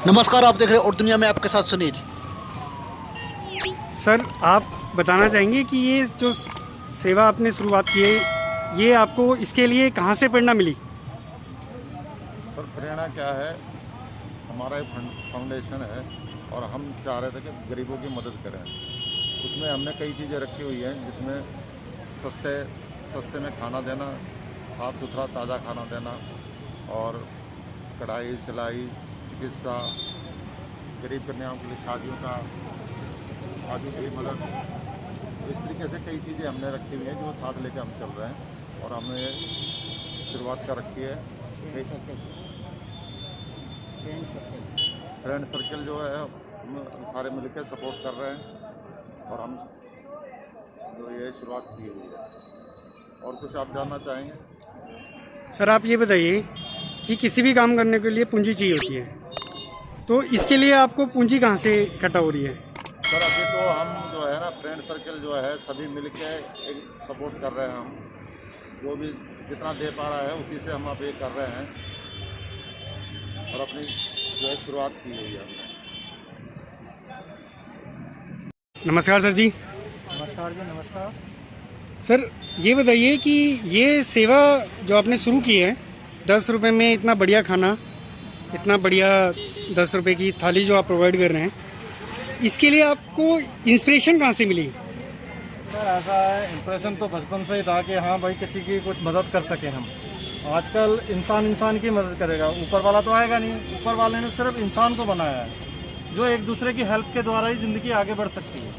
नमस्कार, आप देख रहे हैं और दुनिया में आपके साथ सुनील। सर, आप बताना चाहेंगे कि ये जो सेवा आपने शुरुआत की है, ये आपको इसके लिए कहाँ से प्रेरणा मिली? सर, प्रेरणा क्या है, हमारा एक फाउंडेशन है और हम चाह रहे थे कि गरीबों की मदद करें। उसमें हमने कई चीज़ें रखी हुई हैं, जिसमें सस्ते में खाना देना, साफ़ सुथरा ताज़ा खाना देना और कढ़ाई, सिलाई, चिकित्सा, गरीब कन्याओं के लिए शादियों की मदद। तो इस तरीके से कई चीज़ें हमने रखी हुई हैं जो साथ लेके हम चल रहे हैं और हमने शुरुआत कर रखी है। फ्रेंड सर्कल जो है हम सारे मिलकर सपोर्ट कर रहे हैं और हम जो ये शुरुआत की हुई है। और कुछ आप जानना चाहेंगे? सर, आप ये बताइए कि किसी भी काम करने के लिए पूंजी चाहिए होती है, तो इसके लिए आपको पूंजी कहाँ से इकट्ठा हो रही है? सर, अभी तो हम जो है ना, फ्रेंड सर्कल जो है सभी मिलके एक सपोर्ट कर रहे हैं। हम जो भी जितना दे पा रहा है उसी से हम अब ये कर रहे हैं और अपनी जो है शुरुआत की हुई है हमने। नमस्कार सर जी। नमस्कार जी, नमस्कार। सर, ये बताइए कि ये सेवा जो आपने शुरू की है, 10 रुपये में इतना बढ़िया खाना, इतना बढ़िया 10 रुपये की थाली जो आप प्रोवाइड कर रहे हैं, इसके लिए आपको इंस्पिरेशन कहाँ से मिली? सर, ऐसा है, इम्प्रेशन तो बचपन से ही था कि हाँ भाई, किसी की कुछ मदद कर सकें हम। आजकल इंसान की मदद करेगा, ऊपर वाला तो आएगा नहीं। ऊपर वाले ने सिर्फ इंसान को बनाया है जो एक दूसरे की हेल्प के द्वारा ही ज़िंदगी आगे बढ़ सकती है।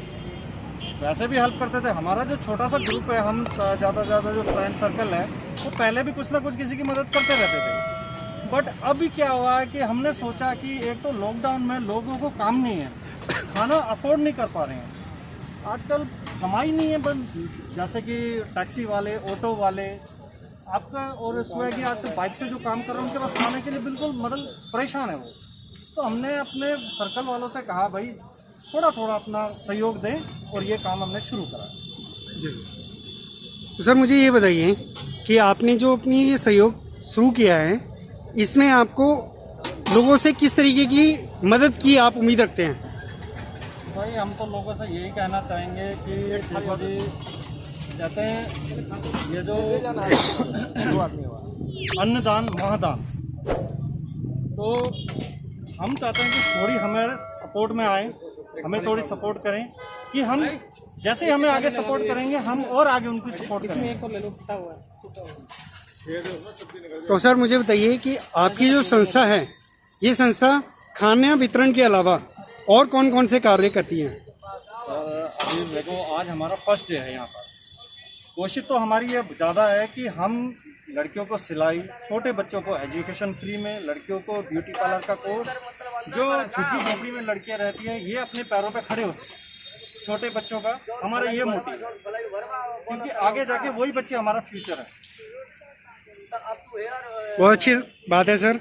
वैसे भी हेल्प करते थे। हमारा जो छोटा सा ग्रुप है, हम ज़्यादा से ज़्यादा जो फ्रेंड सर्कल है, वो पहले भी कुछ ना कुछ किसी की मदद करते रहते थे। बट अभी क्या हुआ है कि हमने सोचा कि एक तो लॉकडाउन में लोगों को काम नहीं है, खाना अफोर्ड नहीं कर पा रहे हैं। आजकल कमाई नहीं है, बस जैसे कि टैक्सी वाले, ऑटो वाले आपका और स्विगी, आजकल बाइक से जो काम कर रहे हैं, उनके पास खाने के लिए बिल्कुल मतलब परेशान है वो। तो हमने अपने सर्कल वालों से कहा भाई थोड़ा थोड़ा अपना सहयोग दें और ये काम हमने शुरू करा। जी। तो सर, मुझे ये बताइए कि आपने जो अपनी ये सहयोग शुरू किया है, इसमें आपको लोगों से किस तरीके की मदद की आप उम्मीद रखते हैं? भाई, हम तो लोगों से यही कहना चाहेंगे कि देखो जी, कहते हैं ये जो अन्नदान महादान, तो हम चाहते हैं कि थोड़ी हमें सपोर्ट में आए, हमें थोड़ी सपोर्ट करें कि हम जैसे ही हमें आगे सपोर्ट करेंगे, हम और आगे उनकी सपोर्ट करेंगे। तो सर, मुझे बताइए कि आपकी जो संस्था है, ये संस्था खाना वितरण के अलावा और कौन कौन से कार्य करती है? सर, अभी देखो, आज हमारा फर्स्ट डे है यहाँ पर। कोशिश तो हमारी ये ज़्यादा है कि हम लड़कियों को सिलाई, छोटे बच्चों को एजुकेशन फ्री में, लड़कियों को ब्यूटी पार्लर का कोर्स, जो झुग्गी झोपड़ी में लड़कियाँ रहती हैं, ये अपने पैरों पे खड़े हो सकें। छोटे बच्चों का हमारा ये मोटिव है, क्योंकि आगे जाके वही बच्चे हमारा फ्यूचर है। बहुत अच्छी बात है सर।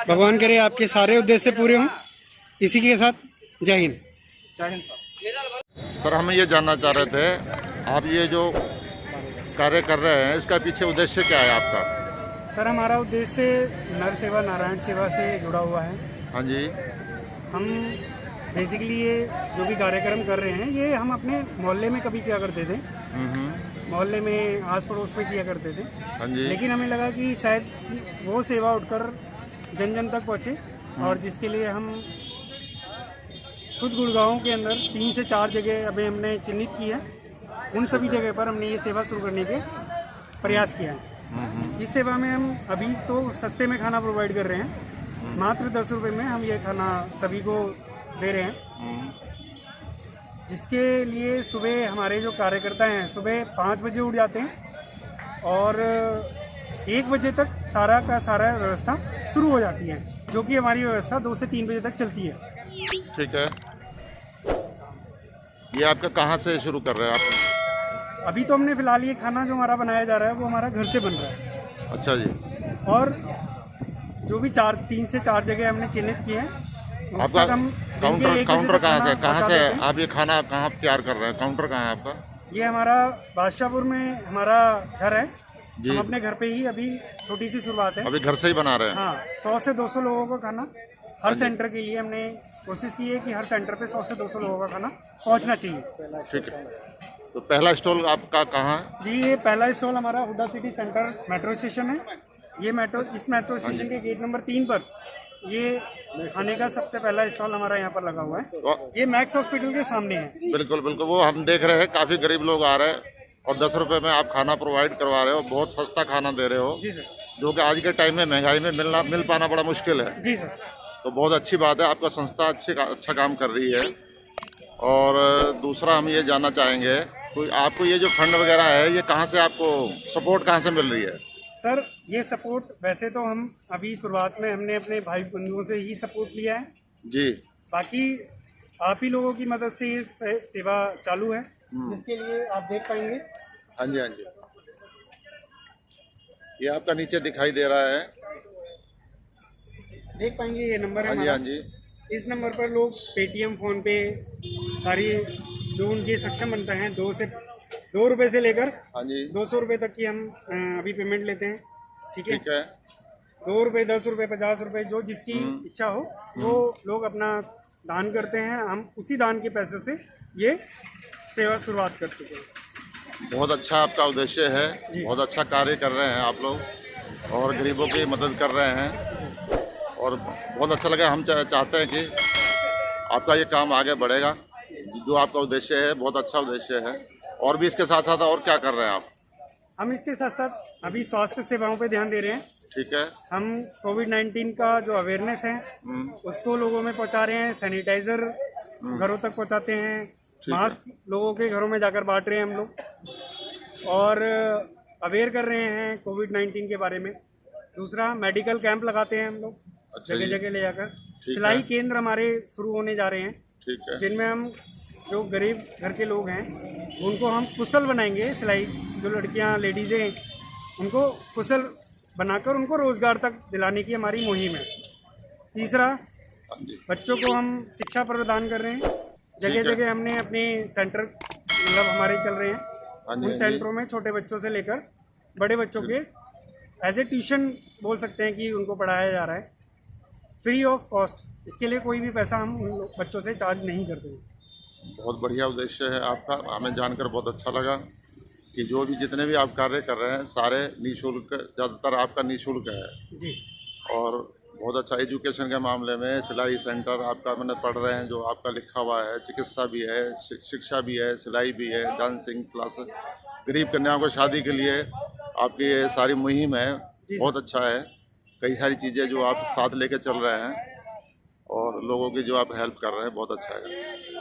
भगवान करे आपके सारे उद्देश्य पूरे हों। इसी के साथ जय हिंद। जय हिंद सर। सर, हम ये जानना चाह रहे थे, आप ये जो कार्य कर रहे हैं, इसका पीछे उद्देश्य क्या है आपका? सर, हमारा उद्देश्य नर सेवा नारायण सेवा से जुड़ा हुआ है। हाँ जी। हम बेसिकली ये जो भी कार्यक्रम कर रहे हैं, ये हम अपने मोहल्ले में कभी किया करते थे, मोहल्ले में आस पड़ोस में किया करते थे। हाँ जी। लेकिन हमें लगा कि शायद वो सेवा उठकर जन जन तक पहुँचे, और जिसके लिए हम खुद गुड़गांव के अंदर 3 से 4 जगह अभी हमने चिन्हित की है। उन सभी जगह पर हमने ये सेवा शुरू करने के प्रयास किया है। इस सेवा में हम अभी तो सस्ते में खाना प्रोवाइड कर रहे हैं। मात्र 10 रुपये में हम ये खाना सभी को दे रहे हैं, जिसके लिए सुबह हमारे जो कार्यकर्ता हैं सुबह 5 बजे उठ जाते हैं और 1 बजे तक सारा का सारा व्यवस्था शुरू हो जाती है, जो कि हमारी व्यवस्था 2 से 3 बजे तक चलती है। ठीक है। ये आपका कहाँ से शुरू कर रहे हैं आप? अभी तो हमने फिलहाल ये खाना जो हमारा बनाया जा रहा है वो हमारा घर से बन रहा है। अच्छा जी। और जो भी 3 से 4 जगह हमने चिन्हित किए हैं, आपका काउंटर कहाँ से आप ये खाना कहाँ तैयार कर रहे हैं? काउंटर कहाँ है आपका? ये हमारा बादशाहपुर में हमारा घर है। जी। हम अपने घर पे ही अभी छोटी सी शुरुआत है, अभी घर से ही बना रहे हैं? हाँ, 100 से 200 लोगों को खाना हर सेंटर के लिए हमने कोशिश की है कि हर सेंटर पे 100 से 200 लोगों का खाना पहुंचना चाहिए। ठीक है, तो पहला स्टॉल आपका कहाँ है? जी, ये पहला स्टॉल हमारा Hooda city centre metro station है। ये इस मेट्रो स्टेशन के गेट नंबर 3 पर ये खाने का सबसे पहला स्टॉल हमारा यहाँ पर लगा हुआ है। ये मैक्स हॉस्पिटल के सामने है। बिल्कुल बिल्कुल, वो हम देख रहे हैं, काफ़ी गरीब लोग आ रहे हैं और 10 रुपए में आप खाना प्रोवाइड करवा रहे हो, बहुत सस्ता खाना दे रहे हो, जी सर। जो कि आज के टाइम में महंगाई में मिल पाना बड़ा मुश्किल है। जी सर। तो बहुत अच्छी बात है, आपका संस्था अच्छा काम कर रही है। और दूसरा हम ये जानना चाहेंगे, कोई आपको ये जो फंड वगैरह है, ये कहाँ से आपको सपोर्ट कहाँ से मिल रही है? सर, ये सपोर्ट वैसे तो हम अभी शुरुआत में हमने अपने भाई बंधुओं से ही सपोर्ट लिया है जी। बाकी आप ही लोगों की मदद से ये सेवा चालू है, जिसके लिए आप देख पाएंगे। हाँ जी, हाँ जी, ये आपका नीचे दिखाई दे रहा है, देख पाएंगे, ये नंबर है हाँ जी, हमारा। हाँ जी। इस नंबर पर लोग पेटीएम, फोन पे सारी जो उनके सक्षम बनते हैं, 2 रुपए से लेकर हाँ जी, 200 रुपए तक की हम अभी पेमेंट लेते हैं। ठीक है, ठीक है। 2 रुपए, 10 रुपए, 50 रुपए, जो जिसकी इच्छा हो वो लोग अपना दान करते हैं। हम उसी दान के पैसे से ये सेवा शुरुआत कर चुके हैं। बहुत अच्छा आपका उद्देश्य है, बहुत अच्छा कार्य कर रहे हैं आप लोग और गरीबों की मदद कर रहे हैं और बहुत अच्छा लगा। हम चाहते हैं कि आपका ये काम आगे बढ़ेगा, जो आपका उद्देश्य है बहुत अच्छा उद्देश्य है। और भी इसके साथ साथ और क्या कर रहे हैं आप? हम इसके साथ साथ अभी स्वास्थ्य सेवाओं पे ध्यान दे रहे हैं। ठीक है। हम कोविड-19 का जो अवेयरनेस है उसको लोगों में पहुंचा रहे हैं। सैनिटाइजर घरों तक पहुंचाते हैं, मास्क लोगों के घरों में जाकर बांट रहे हैं हम लोग और अवेयर कर रहे हैं कोविड-19 के बारे में। दूसरा, मेडिकल कैंप लगाते हैं हम लोग, अच्छा जगह जी। जगह ले जाकर। सिलाई केंद्र हमारे शुरू होने जा रहे हैं, ठीक है। जिनमें हम जो गरीब घर के लोग हैं उनको हम कुशल बनाएंगे। सिलाई जो लड़कियां, लेडीज़ हैं, उनको कुशल बनाकर उनको रोज़गार तक दिलाने की हमारी मुहिम है। तीसरा, बच्चों को हम शिक्षा प्रदान कर रहे हैं। जगह जगह हमने अपने सेंटर मतलब हमारे चल रहे हैं, उन सेंटरों में छोटे बच्चों से लेकर बड़े बच्चों के एज ए ट्यूशन बोल सकते हैं कि उनको पढ़ाया जा रहा है फ्री ऑफ कॉस्ट। इसके लिए कोई भी पैसा हम उन बच्चों से चार्ज नहीं करते हैं। बहुत बढ़िया उद्देश्य है आपका, हमें जानकर बहुत अच्छा लगा कि जो भी जितने भी आप कार्य कर रहे हैं सारे निःशुल्क, ज़्यादातर आपका निःशुल्क है जी। और बहुत अच्छा एजुकेशन के मामले में सिलाई सेंटर आपका मैंने पढ़ रहे हैं, जो आपका लिखा हुआ है, चिकित्सा भी है, शिक्षा भी है, सिलाई भी है, डांसिंग क्लासेस, गरीब कन्याओं को शादी के लिए आपकी ये सारी मुहिम है, बहुत अच्छा है। कई सारी चीज़ें जो आप साथ लेके चल रहे हैं और लोगों की जो आप हेल्प कर रहे हैं, बहुत अच्छा है।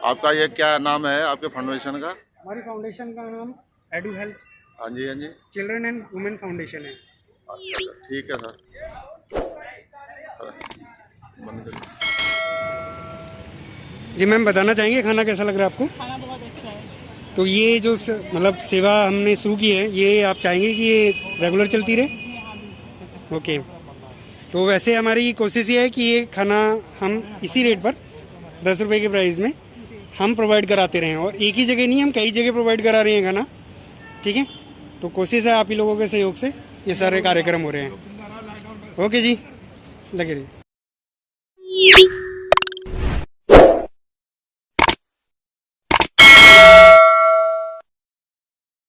आपका ये क्या नाम है आपके फाउंडेशन का? हमारी फाउंडेशन का नाम एडू हेल्थ हाँ जी, हाँ जी, चिल्ड्रन एंड वुमेन फाउंडेशन है। अच्छा सर, ठीक है सर। बंद करिए। जी मैम, बताना चाहेंगे खाना कैसा लग रहा है आपको? खाना बहुत अच्छा है। तो ये जो मतलब सेवा हमने शुरू की है, ये आप चाहेंगे कि ये रेगुलर चलती रहे? जी हाँ, बिल्कुल। ओके, तो वैसे हमारी कोशिश ये है कि ये खाना हम इसी रेट पर 10 रुपये के प्राइस में हम प्रोवाइड कराते रहें और एक ही जगह नहीं, हम कई जगह प्रोवाइड करा रहे हैं खाना। ठीक है, तो कोशिश है आप ही लोगों के सहयोग से ये सारे कार्यक्रम हो रहे हैं। ओके जी, लगे रहिए।